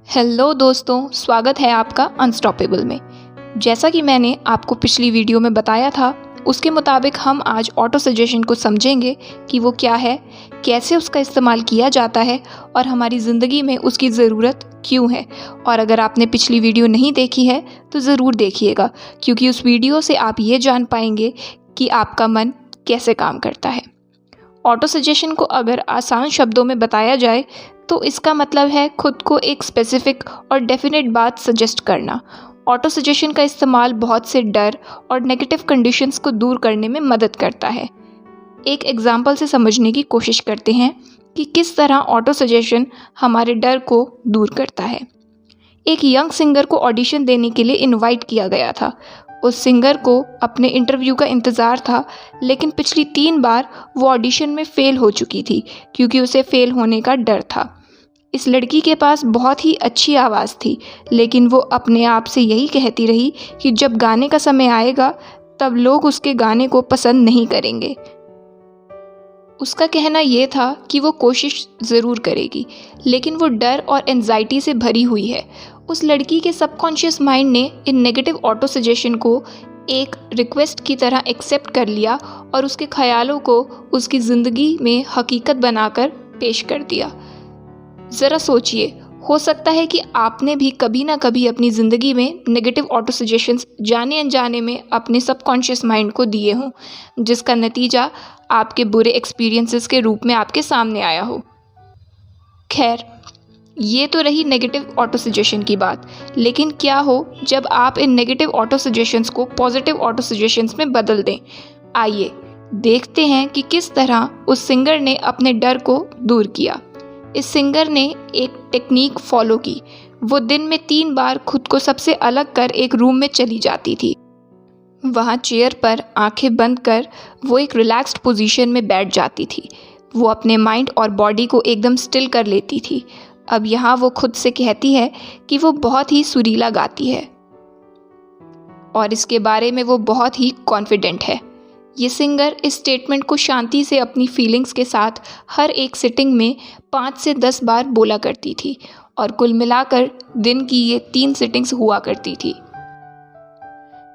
Hello दोस्तों, स्वागत है आपका अनस्टॉपेबल में। जैसा कि मैंने आपको पिछली वीडियो में बताया था, उसके मुताबिक हम आज ऑटो सजेशन को समझेंगे कि वो क्या है, कैसे उसका इस्तेमाल किया जाता है और हमारी ज़िंदगी में उसकी ज़रूरत क्यों है। और अगर आपने पिछली वीडियो नहीं देखी है तो ज़रूर देखिएगा, क्योंकि उस वीडियो से आप ये जान पाएंगे कि आपका मन कैसे काम करता है। ऑटो सजेशन को अगर आसान शब्दों में बताया जाए तो इसका मतलब है खुद को एक स्पेसिफिक और डेफिनेट बात सजेस्ट करना। ऑटो सजेशन का इस्तेमाल बहुत से डर और नेगेटिव कंडीशंस को दूर करने में मदद करता है। एक एग्जाम्पल से समझने की कोशिश करते हैं कि किस तरह ऑटो सजेशन हमारे डर को दूर करता है। एक यंग सिंगर को ऑडिशन देने के लिए इनवाइट किया गया था। उस सिंगर को अपने इंटरव्यू का इंतज़ार था, लेकिन पिछली 3 बार वो ऑडिशन में फ़ेल हो चुकी थी क्योंकि उसे फ़ेल होने का डर था। इस लड़की के पास बहुत ही अच्छी आवाज़ थी, लेकिन वो अपने आप से यही कहती रही कि जब गाने का समय आएगा तब लोग उसके गाने को पसंद नहीं करेंगे। उसका कहना ये था कि वो कोशिश ज़रूर करेगी, लेकिन वो डर और एंजाइटी से भरी हुई है। उस लड़की के सबकॉन्शियस माइंड ने इन नेगेटिव ऑटो सजेशन को एक रिक्वेस्ट की तरह एक्सेप्ट कर लिया और उसके ख्यालों को उसकी ज़िंदगी में हकीकत बनाकर पेश कर दिया। ज़रा सोचिए, हो सकता है कि आपने भी कभी ना कभी अपनी ज़िंदगी में नेगेटिव ऑटो सजेशंस जाने अनजाने में अपने सबकॉन्शियस माइंड को दिए हों, जिसका नतीजा आपके बुरे एक्सपीरियंसेस के रूप में आपके सामने आया हो। खैर, ये तो रही नेगेटिव ऑटो सजेशन की बात, लेकिन क्या हो जब आप इन नेगेटिव ऑटो सजेशंस को पॉजिटिव ऑटो सजेशंस में बदल दें। आइए देखते हैं कि किस तरह उस सिंगर ने अपने डर को दूर किया। इस सिंगर ने एक टेक्निक फॉलो की। वो दिन में 3 बार खुद को सबसे अलग कर एक रूम में चली जाती थी। वहाँ चेयर पर आंखें बंद कर वो एक रिलैक्स्ड पोजीशन में बैठ जाती थी। वो अपने माइंड और बॉडी को एकदम स्टिल कर लेती थी। अब यहाँ वो खुद से कहती है कि वो बहुत ही सुरीला गाती है और इसके बारे में वो बहुत ही कॉन्फिडेंट है। ये सिंगर इस स्टेटमेंट को शांति से अपनी फीलिंग्स के साथ हर एक सिटिंग में 5 से 10 बार बोला करती थी और कुल मिलाकर दिन की ये 3 सिटिंग्स हुआ करती थी,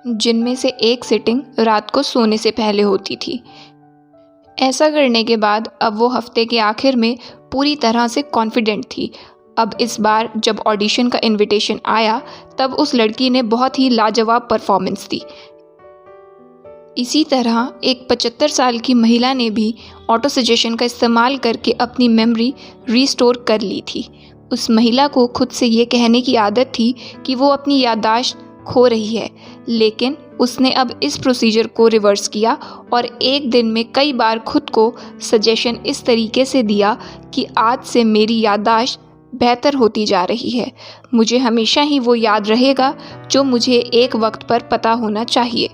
जिनमें से एक सिटिंग रात को सोने से पहले होती थी। ऐसा करने के बाद अब वो हफ्ते के आखिर में पूरी तरह से कॉन्फिडेंट थी। अब इस बार जब ऑडिशन का इनविटेशन आया तब उस लड़की ने बहुत ही लाजवाब परफॉर्मेंस दी। इसी तरह एक 75 साल की महिला ने भी ऑटो सजेशन का इस्तेमाल करके अपनी मेमोरी रीस्टोर कर ली थी। उस महिला को खुद से ये कहने की आदत थी कि वो अपनी याददाश्त खो रही है, लेकिन उसने अब इस प्रोसीजर को रिवर्स किया और एक दिन में कई बार खुद को सजेशन इस तरीके से दिया कि आज से मेरी याददाश्त बेहतर होती जा रही है। मुझे हमेशा ही वो याद रहेगा जो मुझे एक वक्त पर पता होना चाहिए।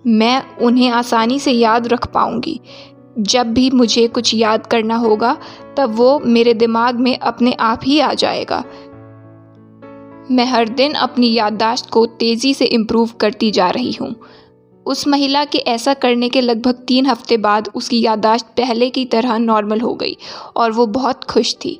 मैं उन्हें आसानी से याद रख पाऊंगी। जब भी मुझे कुछ याद करना होगा तब वो मेरे दिमाग में अपने आप ही आ जाएगा। मैं हर दिन अपनी याददाश्त को तेज़ी से इम्प्रूव करती जा रही हूँ। उस महिला के ऐसा करने के लगभग 3 हफ्ते बाद उसकी याददाश्त पहले की तरह नॉर्मल हो गई और वो बहुत खुश थी।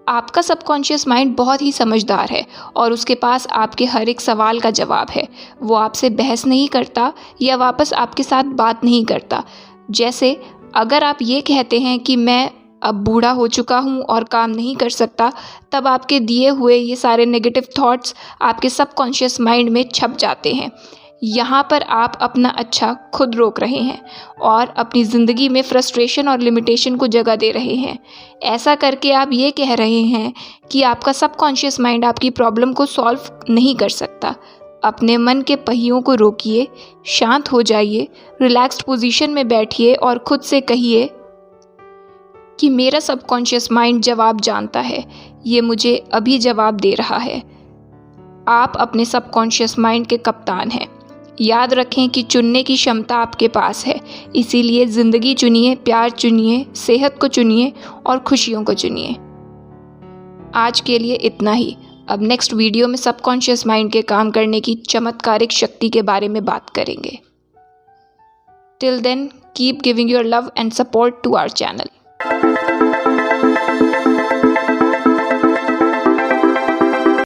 आपका सबकॉन्शियस माइंड बहुत ही समझदार है और उसके पास आपके हर एक सवाल का जवाब है। वो आपसे बहस नहीं करता या वापस आपके साथ बात नहीं करता। जैसे अगर आप ये कहते हैं कि मैं अब बूढ़ा हो चुका हूँ और काम नहीं कर सकता, तब आपके दिए हुए ये सारे नेगेटिव थॉट्स आपके सबकॉन्शियस माइंड में छप जाते हैं। यहाँ पर आप अपना अच्छा खुद रोक रहे हैं और अपनी ज़िंदगी में फ्रस्ट्रेशन और लिमिटेशन को जगह दे रहे हैं। ऐसा करके आप ये कह रहे हैं कि आपका सबकॉन्शियस माइंड आपकी प्रॉब्लम को सॉल्व नहीं कर सकता। अपने मन के पहियों को रोकिए, शांत हो जाइए, रिलैक्स्ड पोजीशन में बैठिए और खुद से कहिए कि मेरा सबकॉन्शियस माइंड जवाब जानता है, ये मुझे अभी जवाब दे रहा है। आप अपने सबकॉन्शियस माइंड के कप्तान हैं। याद रखें कि चुनने की क्षमता आपके पास है, इसीलिए ज़िंदगी चुनिए, प्यार चुनिए, सेहत को चुनिए और खुशियों को चुनिए। आज के लिए इतना ही। अब नेक्स्ट वीडियो में सबकॉन्शियस माइंड के काम करने की चमत्कारिक शक्ति के बारे में बात करेंगे। Till then keep giving your love and support to our channel.